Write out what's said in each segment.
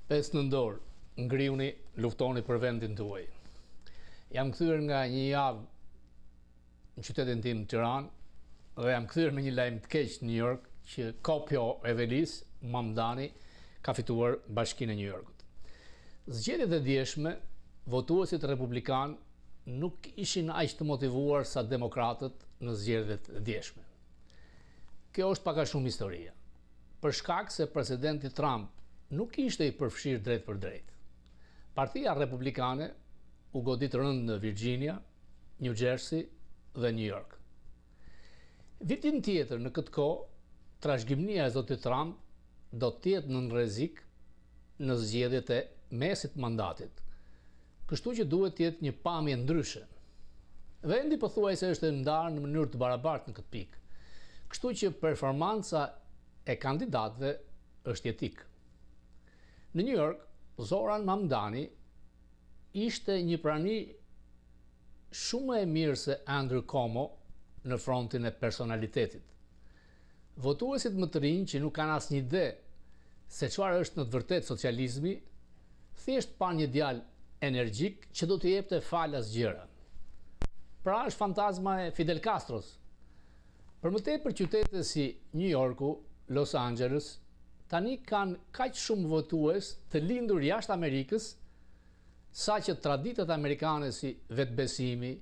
5 nëntor, ngriuni, luftoni për vendin tuaj. Jam kthyer nga një javë në qytetin tim Tiranë dhe jam kthyer me një lajm të keq në New York që Kopjo Evelis Mamdani ka fituar Bashkinë e New Yorkut. Zgjedhjet e dieshme, votuesit republikan nuk ishin aq të motivuar sa demokratët në zgjedhjet e dieshme. Kjo është pak a shumë historia. Për shkak se presidenti Trump nuk ishte i përfshirë drejt për drejt. Partia Republikane u godit rënd në Virginia, New Jersey dhe New York. Vitin tjetër në këtë kohë, trashëgimnia e zotit Trump do të jetë në rrezik në zgjedhjet e mesit mandatit. Kështu që duhet të jetë një pamje ndryshe. Vendi pothuajse është ndarë në mënyrë të barabartë në këtë pikë. Kështu që performanca e kandidatëve është jetik. Në New York, Zoran Mamdani ishte një prani shumë e mirë se Andrew Cuomo në frontin e personalitetit. Votuesit më të rinj që nuk kanë asnjë ide se çfarë është në të vërtetë socializmi, thjesht pa një djalë energjik që do t'i jepte falas gjëra. Pra është fantazma e Fidel Castros. Për më tepër qytete si New Yorku, Los Angeles, tani kanë kaq shumë votues të lindur jashtë Amerikës, sa që traditat amerikane si vetbesimi,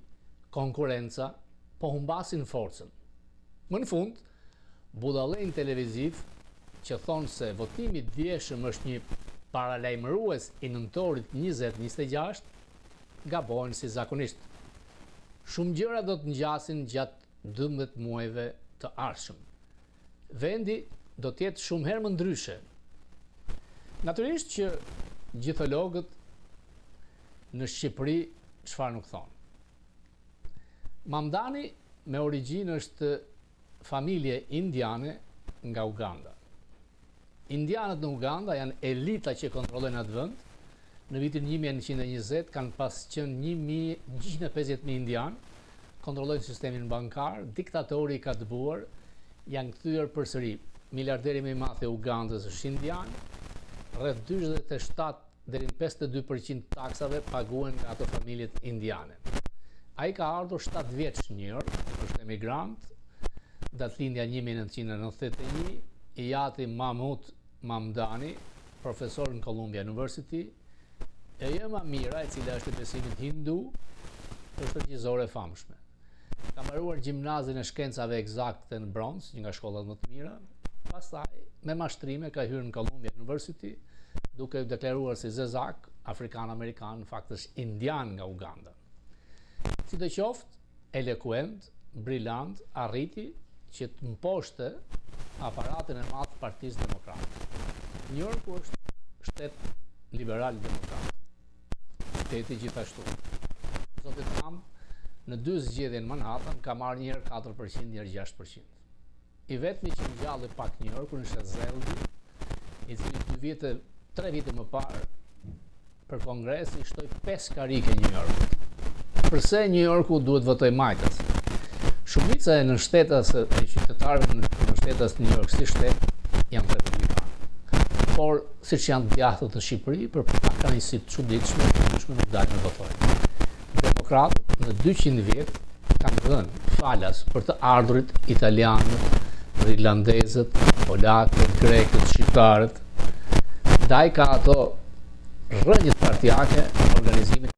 konkurenca, po humbasin forcën. Më në fund, budallënj televiziv që thonë se votimi i dieshëm është një paralajmërues i nëntorit 2026, gabojnë si zakonisht. Shumë gjëra do të ngjasin gjatë 12 muajve të ardhshëm. Vendi do të jetë shumë herë më ndryshe. Natyrisht që gjithologët në Shqipëri çfarë nuk thonë. Mamdani me origjinë është familje indiane nga Uganda. Indianët në Uganda janë elita që kontrollojnë atë vend. Në vitin 1920 kanë pas qenë 150.000 indianë, kontrollojnë sistemin bankar, diktatori i ka dëbuar, janë kthyer përsëri. Miliarderi më i madh i Ugandës është indian, rreth 47 deri në 52% taksave paguhen nga ato familjet indiane. Ai ka ardhur 7 vjeç në New York, është emigrant, datëlindja 1991, i jati Mahmud Mamdani, profesor në Columbia University, e Jema Mira, e cila është i besimit hindu, është regjizore e famshme. Ka mbaruar gjimnazin e shkencave eksakte në Bronx, një nga shkollat më të mira. Pastaj, me mashtrime, ka hyrë në Columbia University, duke u deklaruar si zezak, afrikan-amerikan, në fakt është indian nga Uganda. Sidoqoftë, elekuent, brillant, arriti që të mposhte aparatin e madh të Partisë Demokrate. New Yorku është shtet liberal demokrat. Shteti gjithashtu. Zoti Trump në 2 zgjedhje në Manhattan ka marrë një herë 4%, një herë 6%. I vetmi që ngjalli pak New Yorku është Zeldi, i cili 3 vite më parë për kongresi shtoi 5 karike New Yorkut. Përse New Yorku duhet votoj majtas? Shumica e nënshtetas e qytetarëve në shtetas New York si shtet janë republikanë. Por siç janë djathtë në Shqipëri, për pak kënaqësi të çuditshme, nuk dalin të votojnë. Demokratët në 200 vjet kanë dhënë falas për të ardhurit italianët, irlandezët, polakët, grekët, shqiptarët. Ndaj ka ato rrënjët partijake në organizimit.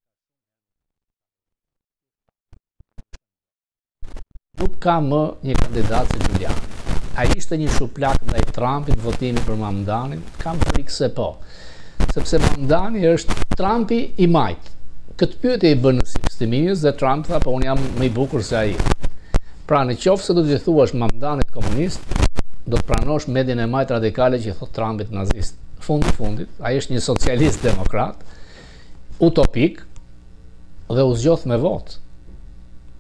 Nuk ka më një kandidat si Giuliani. Ai ishte një shuplak ndaj Trumpit, votimi për Mamdanin, kam frikë se po. Sepse Mamdani është Trumpi i majt. Këtë pyetje i bën në 60 Minutes dhe Trump tha, po unë jam më i bukur se ai. Pra në qoftë se do t'i thuash Mamdanit komunist, do të pranosh median e majt radikale që i thot Trumpit nazist. Fundit, ai është një socialist demokrat, utopik, dhe u zgjodh me votë.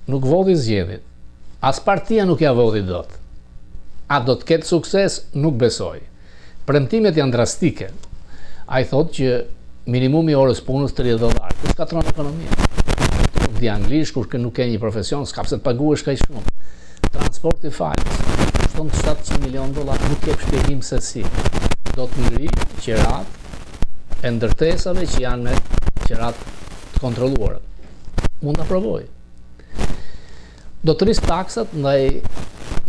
Nuk voti zgjedhjet. As partia nuk ja voti dot. A do të ketë sukses? Nuk besoj. Premtimet janë drastike. Ai thotë që minimumi orës punës $30. Kjo shkatron ekonominë. Di anglisht, kur nuk ke një profesion, s'ka pse të paguash kaq shumë. Transporti falës, kushton $700 milion, nuk ke shpjegim se si. Do të ngri qerat e ndërtesave që janë me qerat të kontrolluara. Mund të aprovoj. Do të rrisë taksat ndaj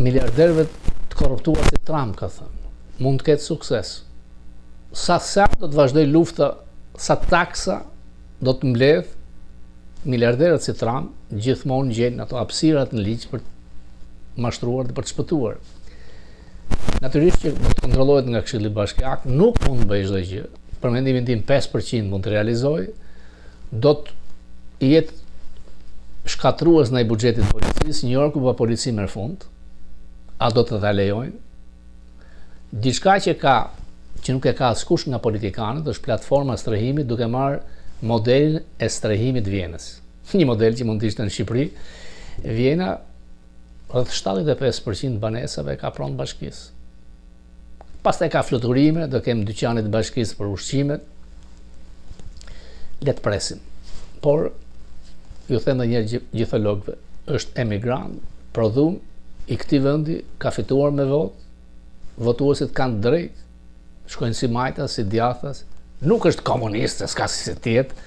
miliarderëve të korruptuar si Trump, ka thënë. Mund të ketë sukses. Sa do të vazhdoj lufta, sa taksa do të mbledh miliarderët si Trump, gjithmonë gjenë ato hapësirat në ligj për të mashtruar dhe për të shpëtuar. Natyrisht që do të kontrollohet nga Këshilli Bashkiak, nuk mund të bëjë çdo gjë. Për mendimin tim 5% mund të realizoj, do të jetë shkatrues ndaj buxhetit të policisë. New Yorku pa polici merr fund. A do të ta lejojnë? Diçka që nuk e ka askush nga politikanët është platforma strehimit, duke marrë modelin e strehimit Vienës. Një model që mund të ishte në Shqipëri. Viena, rreth 75% banesave ka pronë bashkisë. Pastaj ka fluturime, do kem dyqanet e bashkisë për ushqimet. Le të presim. Por ju them edhe një herë gjithologëve, është emigrant, prodhum i këtij vendi, ka fituar me votë, votuesit kanë drejt, shkojnë si majta, si djathas, nuk është komunist, s'ka si tjetë,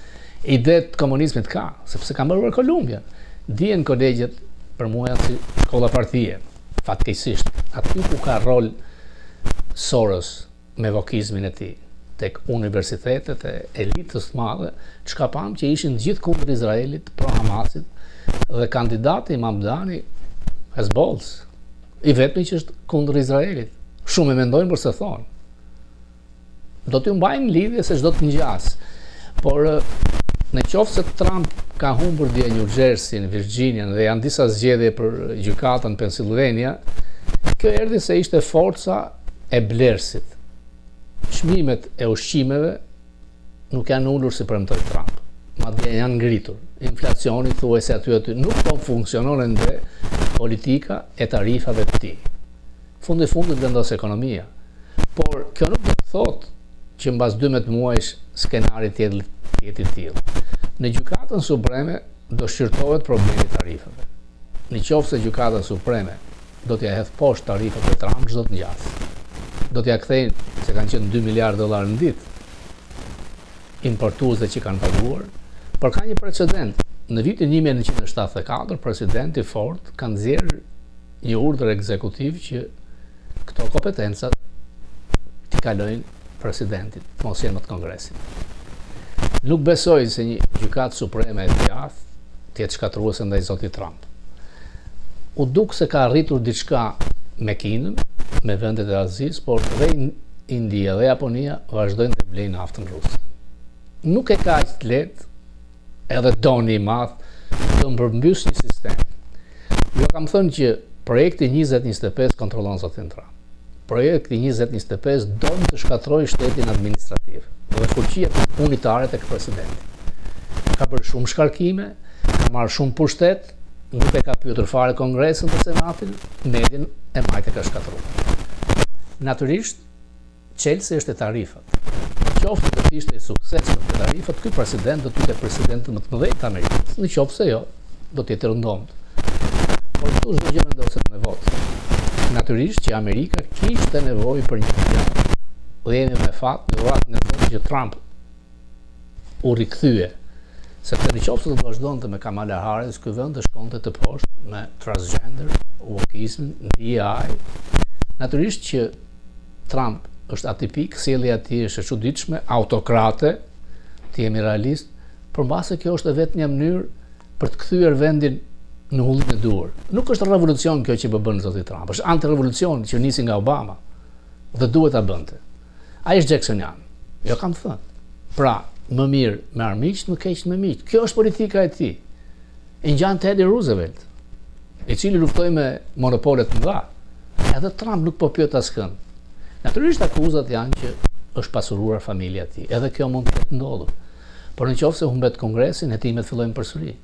ide të komunizmit ka, sepse ka mbaruar Kolumbia. Dijen kolegjet për mua janë si shkolla partie, fatkeqësisht, aty ku ka rol Soros me vokizmin e tij, tek universitetet e elitës të madhe, çka pam që ishin gjithë kundër Izraelit, pro Hamasit, dhe kandidati Mamdani Hezbollah, i vetmi që është kundër Izraelit. Shumë e mendojnë për se thonë. Do t'ju mbajnë lidhje se çdo të ngjas. Por në qoftë se Trump ka humbur dje New Jersey, Virginia dhe janë disa zgjedhje për gjykatën Pennsylvania, kjo erdhi se ishte forca e blerësit. Çmimet e ushqimeve nuk janë ulur si premtoi Trump, madje janë ngritur. Inflacioni thuajse aty nuk po funksionon ende politika e tarifave të tij. Fundi fundit vendos ekonomia. Por kjo nuk do të thotë që mbas 12 muajsh skenari tjetë i tillë. Në gjykatën supreme do shqyrtohet problemi i tarifave. Në qoftë se gjykata supreme do t'ja hedh poshtë tarifat e Trump, çdo të ngjas. Do t'ja kthejnë, se kanë qenë $2 miliardë në ditë, importuesve që kanë paguar, por ka një precedent. Në vitin 1974, presidenti Ford ka nxjerrë një urdhër ekzekutiv që këto kompetenca t'i kalojnë presidentit, mos jenë më të Kongresit. Nuk besoj se një gjykatë supreme e djathtë t'jetë shkatruese ndaj zotit Trump. U duk se ka arritur diçka me Kinën, me vendet e Azisë, por dhe India dhe Japonia vazhdojnë të blejnë naftën ruse. Nuk e ka aq të lehtë, edhe doni i madh, të mbërmbys një sistem. Jo kam thënë që projekti 2025 kontrollon zotin Trump. Projekti 2025 do të shkatërrojë shtetin administrativ dhe fuqinë unitare tek presidenti. Ka bërë shumë shkarkime, ka marrë shumë pushtet, nuk e ka pyetur fare Kongresin dhe Senatin, median e majtë e ka shkatërruar. Natyrisht, çelësi është e tarifat. Qoftë do të ishte sukses për tarifat, ky president do të ishte presidenti më të mëdhenj të Amerikës. Në qoftë se jo, do të jetë rëndomt. Por këtu çdo gjë vendoset me votë. Natyrisht që Amerika kishte nevojë për një plan. Dhe jemi me fat, në dhurat në thonë që Trump u rikthye. Sepse në qoftë se do të vazhdonte me Kamala Harris, ky vend të shkonte të poshtë me transgender, wokizmin, DEI. Natyrisht që Trump është atipik, sjellja e tij është e çuditshme, autokrate, ti jemi realist, por mbase kjo është vetëm një mënyrë për të kthyer vendin në hullim e dur. Nuk është revolucion kjo që bën zoti Trump, është antirevolucion që nisi nga Obama dhe duhet ta bënte. Ai është Jacksonian. Jo kam thënë. Pra, më mirë me armiq, më keq me miq. Kjo është politika e tij. E ngjan Teddy Roosevelt, i cili luftoi me monopolet të mëdha. Edhe Trump nuk po pyet askënd. Natyrisht akuzat janë që është pasuruar familja e tij. Edhe kjo mund të ketë ndodhur. Por nëse humbet Kongresin, hetimet fillojnë përsëri.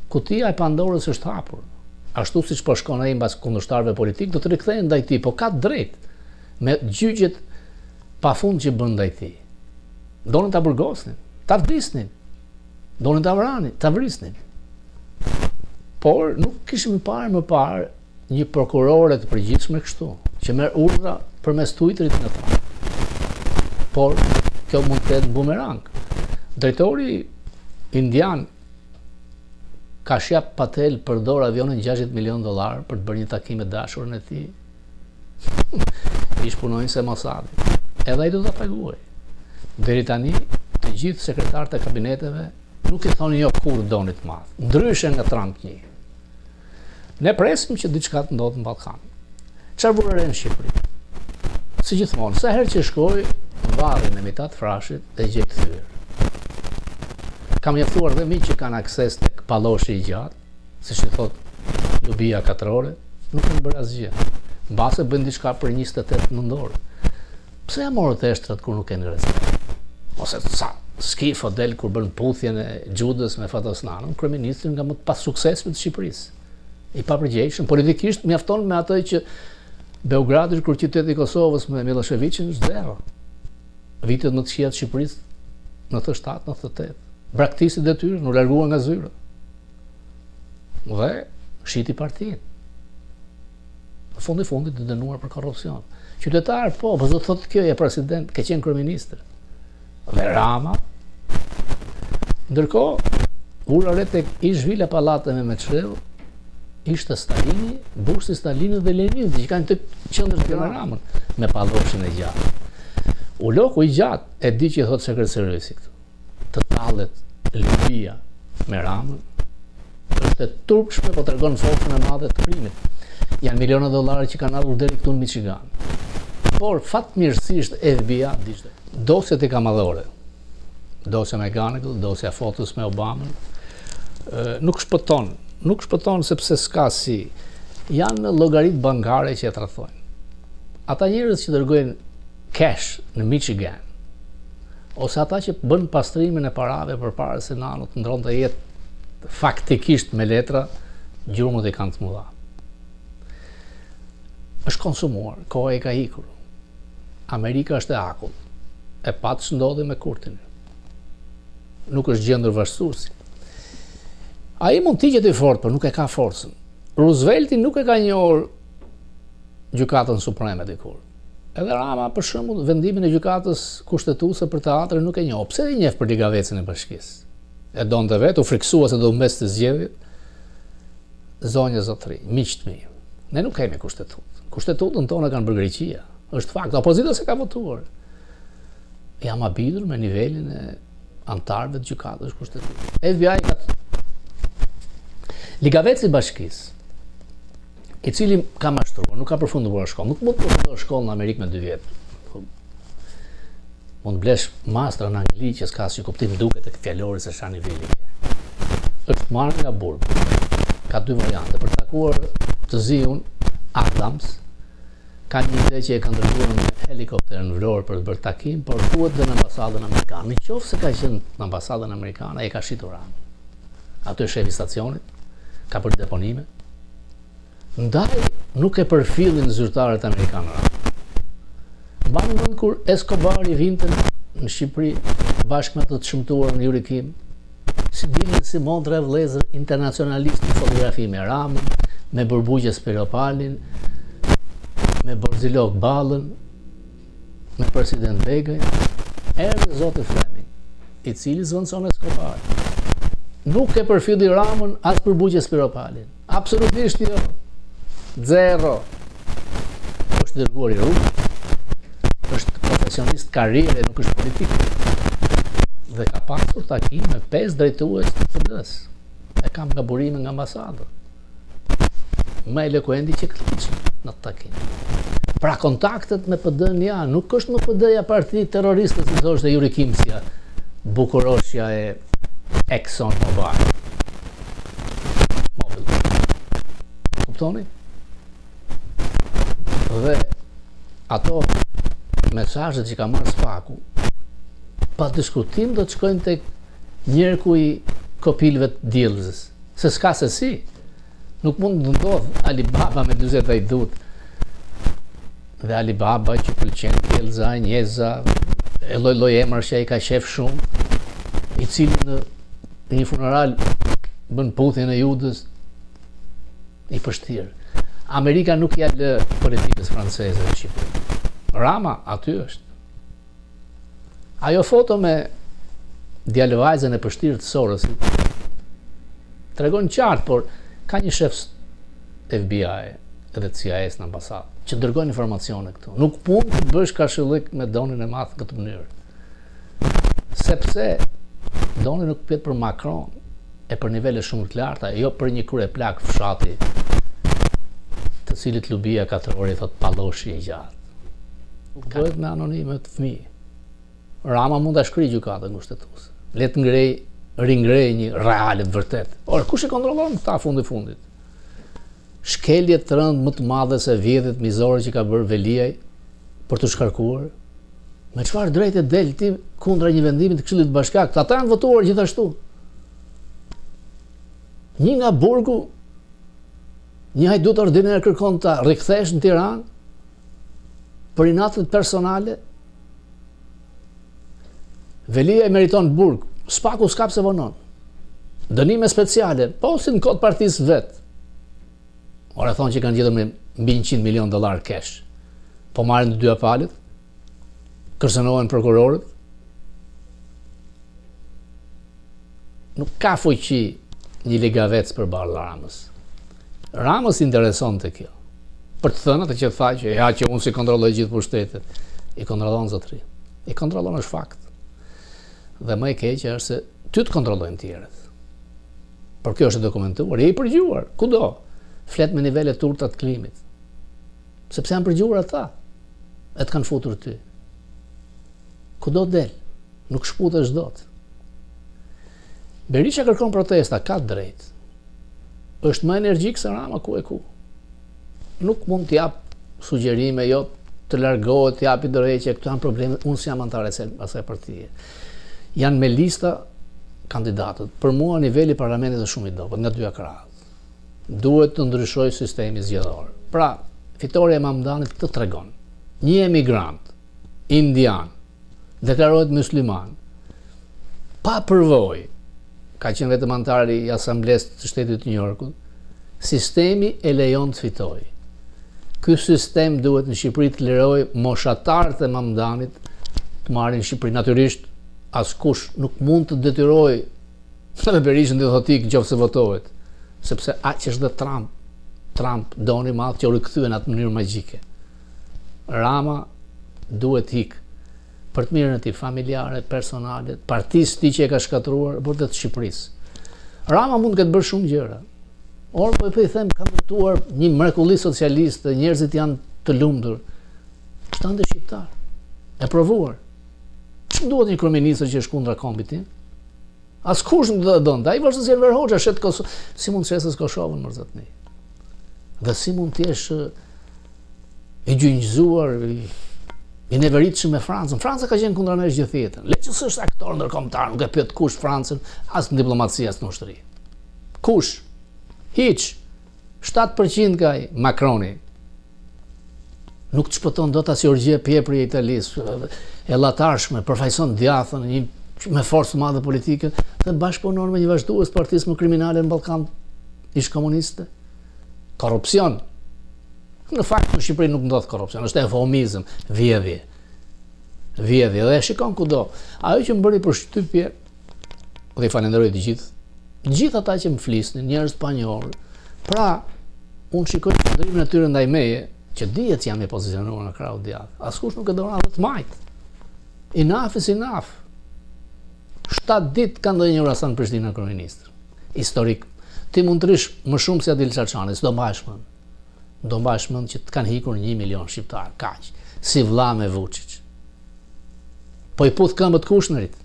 Kutia e Pandorës është hapur. Ashtu siç po shkon ai mbas kundërshtarëve politik, do të rikthehen ndaj tij, po ka drejt me gjyqjet pafund që bën ndaj tij. Donin ta burgosnin, ta vdisnin. Donin ta vranin, ta vrisnin. Por nuk kishim parë më parë një prokurore të përgjithshme kështu, që merr urdhra përmes Twitterit në Trump. Por kjo mund të jetë bumerang. Drejtori indian Kashyap Patel përdor avionin $60 milion për të bërë një takim me dashurën e tij. Ish punonjës e Mossadit. Edhe ai do ta paguaj. Deri tani të gjithë sekretarët e kabineteve nuk i thonë jo kur doni të madh. Ndryshe nga Trump 1. Ne presim që diçka të ndodhë në Ballkan. Çfarë vure në Shqipëri? Si gjithmonë, sa herë që shkoj, varrin e mitat frashit e gjej kthyer. Kam mjaftuar dhe mi që kanë akses tek palloshi i gjatë, siç i thot Lubia katrore, nuk kanë bërë asgjë. Mbase bën diçka për 28 nëntor. Pse ja morët eshtrat kur nuk kanë respekt? Ose sa skifo del kur bën puthjen e Xhudës me Fatosnanën, kryeministrin nga më të pas suksesshëm të Shqipërisë. I papërgjegjshëm, politikisht mjafton me atë që Beogradi kur qyteti i Kosovës me Miloševićin zero. Vitet më të këqija të Shqipërisë 97-98. Braktisi detyrën, u largua nga zyra. Dhe shiti partinë. Në fundit të dënuar për korrupsion. Qytetar, po do thotë kjo e president, ke qenë kryeministër. Dhe Rama. Ndërkohë, ura re tek ish vila pallate me Meçrell, ishte Stalini, bushti Stalinit dhe Leninit, që kanë të qendrës të Ramën, me palloshin e gjatë. U loku i gjatë, e di që i thotë sekretariusi këtu. Të tallet Libia me Ramën, është e turpshme, po tregon forcën e madhe të krimit. Janë miliona dollarë që kanë ardhur deri këtu në Michigan. Por fatmirësisht FBI dishte. Dosjet e kamadhore, dosja McGonigal, dosja fotos me Obamën, nuk shpëton sepse s'ka si. Janë llogaritë bankare që e tradhojnë. Ata njerëz që dërgojnë cash në Michigan, ose ata që bën pastrimin e parave përpara se nano të ndronte jetë faktikisht me letra, gjurmët e kanë të mëdha. Është konsumuar, koha e ka ikur. Amerika është e akull. E patë që ndodhi me Kurtin. Nuk është gjendur vazhduesi. Ai mund t'i jetë i fortë, por nuk e ka forcën. Roosevelti nuk e ka njohur gjykatën supreme dikur. Edhe Rama, për shembull, vendimin e gjykatës kushtetuese për teatrin nuk e njoh. Pse e njeh për ligavecën e bashkisë? E donte vetë, u friksua se do mbes të zgjedhjet. Zonja zotëri, miq të mi. Ne nuk kemi kushtetutë. Kushtetutën tonë kanë bërë Greqia. Është fakt, opozita se ka votuar. Jam habitur me nivelin e antarëve të gjykatës kushtetuese. FBI ka ligaveci i bashkisë, i cili ka mashtruar, nuk ka përfunduar shkollën, nuk mund të përfundojë shkollën në Amerikë me 2 vjet. Mund blesh master në Angli që s'ka si kuptim duket tek fjalori se sa niveli ke. Është marrë nga burg. Ka 2 variante për të takuar të ziun Adams. Ka një ide që e kanë dërguar në helikopter në Vlorë për të bërë takim, por duhet dhe në ambasadën amerikane. Nëse ka qenë në ambasadën amerikane, ai ka shitur Ramën. Aty është shefi i stacionit, ka bërë deponime. Ndaj nuk e përfillin zyrtarët amerikanë. Mban mend kur Escobari vinte në Shqipëri bashkë me të shëmtuar në Jurikim, si dilin si mondra vëllezër internacionalistë në fotografi me Ramën, me Burbuqe Spiropalin, me Borzilok Ballën, me president Begaj, erdhi zoti Fleming, i cili zvendëson Escobari. Nuk e përfilli Ramën as Burbuqe Spiropalin. Absolutisht jo. Zero. Është dërguar i rrugë. Është profesionist karriere, nuk është politik. Dhe ka pasur takim me 5 drejtues të PD-s. E kam nga burime nga ambasada. Më elokuenti që Kliçi në takim. Pra kontaktet me PD-n janë, nuk është më PD-ja parti terroriste, si thoshte Juri Kimsja, Bukuroshja e Exxon Mobil. Kuptoni? Dhe ato mesazhet që ka marrë Spaku, pa diskutim do të shkojnë tek njerku i kopilëve të diellëzës. Se s'ka se si. Nuk mund të ndodh Alibaba me 40 ajdut. Dhe Alibaba që pëlqen Kelza, Njeza, e lloj emra që ai ka qef shumë, i cili në një funeral bën puthjen e Judës i pështirë. Amerika nuk ja lë politikës franceze në Shqipëri. Rama aty është. Ajo foto me djalëvajzën e përshtirë të Sorosit tregon qartë, por ka një shef FBI edhe të CIA-s në ambasadë që dërgojnë informacione këtu. Nuk mund të bësh kashillik me Donin e madh në këtë mënyrë. Sepse Doni nuk pyet për Macron e për nivele shumë të larta, jo për një kryeplak fshati të cilit Lubia 4 orë i thot palloshi i gjatë. Nuk bëhet me anonime të fëmijë. Rama mund ta shkrijë gjykatën kushtetuese. Le të ringrej një reale të vërtet. Or, kush e kontrollon këta fundit? Shkelje të rënd më të madhe se vjedhjet mizore që ka bërë Veliaj për të shkarkuar. Me çfarë drejtë del ti kundra një vendimi të Këshillit të Bashkiakut? Ata janë votuar gjithashtu. Një nga burgu, një hajdut ordiner kërkon ta rikthesh në Tiranë për inatët personale. Veliaj meriton burg, spaku s'ka pse vonon. Dënime speciale, po si në kod partisë vet. Ora thonë që kanë gjetur me mbi $100 milion cash. Po marrin të dyja palët, kërcënohen prokurorët. Nuk ka fuqi një ligavec përballë Ramës. Ramës intereson të kjo. Për të thënë atë që tha që unë si kontrolloj gjithë pushtetet. I kontrollon zotëri. I kontrollon është fakt. Dhe më e keqja është se ty të kontrollojnë tjerët. Por kjo është dokumentuar, i përgjuar, kudo. Flet me nivele të urta të klimit. Sepse janë përgjuar ata. E të kanë futur ty. Kudo del, nuk shputesh dot. Berisha kërkon protesta, ka drejt. Është më energjik se Rama ku e ku. Nuk mund t'jap sugjerime, jo të largohet, t'japi dorëheqje, këtu janë probleme, unë si jam antar e asaj partie. Janë me lista kandidatët. Për mua niveli i parlamentit është shumë i dobët, nga dyja krahët. Duhet të ndryshoj sistemi zgjedhor. Pra, fitoria e Mamdanit këtë tregon. Një emigrant, indian, deklarohet musliman, pa përvojë, ka qenë vetëm antari i Asamblesë të Shtetit të New Yorkut, sistemi e lejon të fitojë. Ky sistem duhet në Shqipëri të lirojë moshatarët e Mamdanit të marrin Shqipëri. Natyrisht, askush nuk mund të detyrojë edhe Berishën të thotë nëse votohet, sepse aq është dhe Trump doni madh që u rikthyen atë mënyrë magjike. Rama duhet hik për të mirën e tij familjare, personale, partisë tij që e ka shkatruar për të Shqipërisë. Rama mund të ketë bërë shumë gjëra. Or po i them, ka ndërtuar një mrekulli socialiste, njerëzit janë të lumtur. Shtande shqiptar. E provuar. Ç'm duhet një kryeminist që është kundra kombit tim? Askush nuk do të donte. Ai vërtet Enver Hoxha shet Kosovë, si mund të shesës Kosovën më zotni. Dhe si mund të jesh i gjynjëzuar, i neveritshëm me Francën. Franca ka qenë kundra nesh gjithë jetën. Le që s'është aktor ndërkombëtar, nuk e pyet kush Francën, as në diplomaci as në ushtri. Kush? Hiç. 7% ka ai Macroni. Nuk të shpëton dot as Gjorgjia Pjepri e Italisë, e llatarshme, përfaqëson djathën me forcë madhe politike dhe bashkëpunon me një vazhdues të partisë më kriminale në Ballkan, ish komuniste. Korrupsion. Në fakt në Shqipëri nuk ndodh korrupsion, është eufemizëm, vjedhje. Vjedhje dhe shikon kudo. Ajo që më bëri përshtypje, dhe i falenderoj të gjithë ata që më flisnin, njerëz të panjohur. Pra, unë shikoj qëndrimin e tyre ndaj meje, që dihet që jam i pozicionuar në krahun djathtë. Askush nuk e don edhe të majt. Enough is enough. 7 ditë kanë ndonjë rastan në Prishtinë kryeministër. Historik. Ti mund të rish më shumë se Adil Çaçani, s'do mbash mend. Do mbash mend që të kanë hikur 1 milion shqiptar, kaq. Si vlla me Vučić. Po i puth këmbët Kushnerit.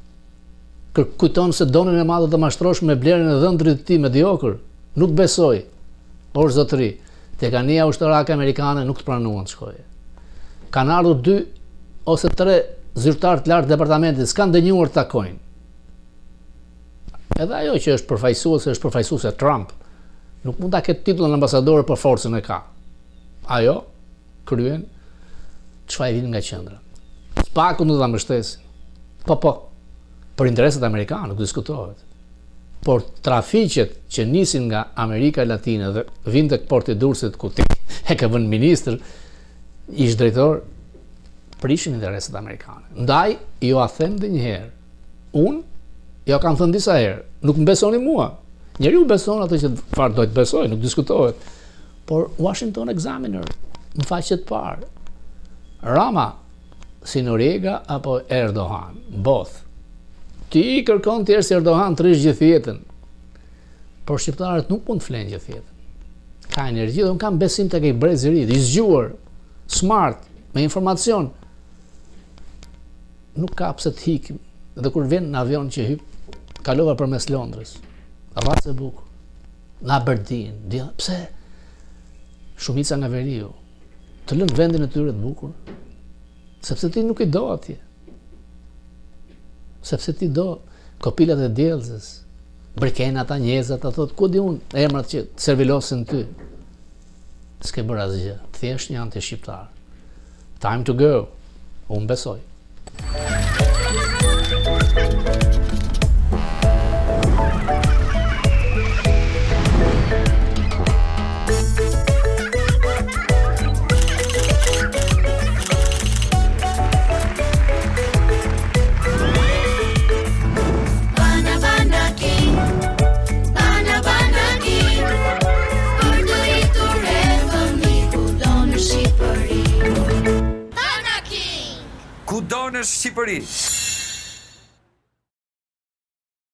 Kujton se donin e madhe të mashtrosh me blerjen e dhëndrit të tij mediokër. Nuk besoj. Por zotëri, tek anija ushtarake amerikane nuk të pranuan të shkoje. Kanë ardhur 2 ose 3 zyrtarë të lartë departamentit, s'kan dënjuar të takojnë. Edhe ajo që është përfaqësuese Trump, nuk mund ta ketë titullin ambasador për forcën e ka. Ajo kryen çfarë vjen nga qendra. Spaku nuk ta mbështesin. Po. Për interesat amerikane nuk diskutohet. Por trafiqet që nisin nga Amerika Latine dhe vinë tek porti Durrësit ku ti e ka vënë ministër, ish drejtor, prishin interesat amerikane. Ndaj, jo a them dhe njëherë, unë, jo kam thënë disa herë, nuk më besoni mua. Njeriu beson atë që farë dojtë besoj, nuk diskutohet. Por Washington Examiner, në faqet parë, Rama, si Noriega apo Erdogan, both. Ti kërkon tjerë si Erdogan të rish gjithë jetën, por shqiptarët nuk mund të flenë gjithë jetën. Ka energji dhe unë kam besim të kej brezërit, i zgjuar, smart, me informacion. Nuk ka pse të hikim. Dhe kur vjen në avion që hyp, kalova përmes Londrës. Rracë e bukur. Në Aberdeen, pse? Shumica nga veriu. Të lënë vendin e tyre të bukur. Sepse ti nuk i do atje. Sepse ti do kopilat e djelzës, brikenat, anjezat, ato, ku di unë, emrat që servilosin ty. S'ke bërë asgjë. Thjesht një anti-shqiptar. Time to go. Unë besoj. Ku do në Shqipëri?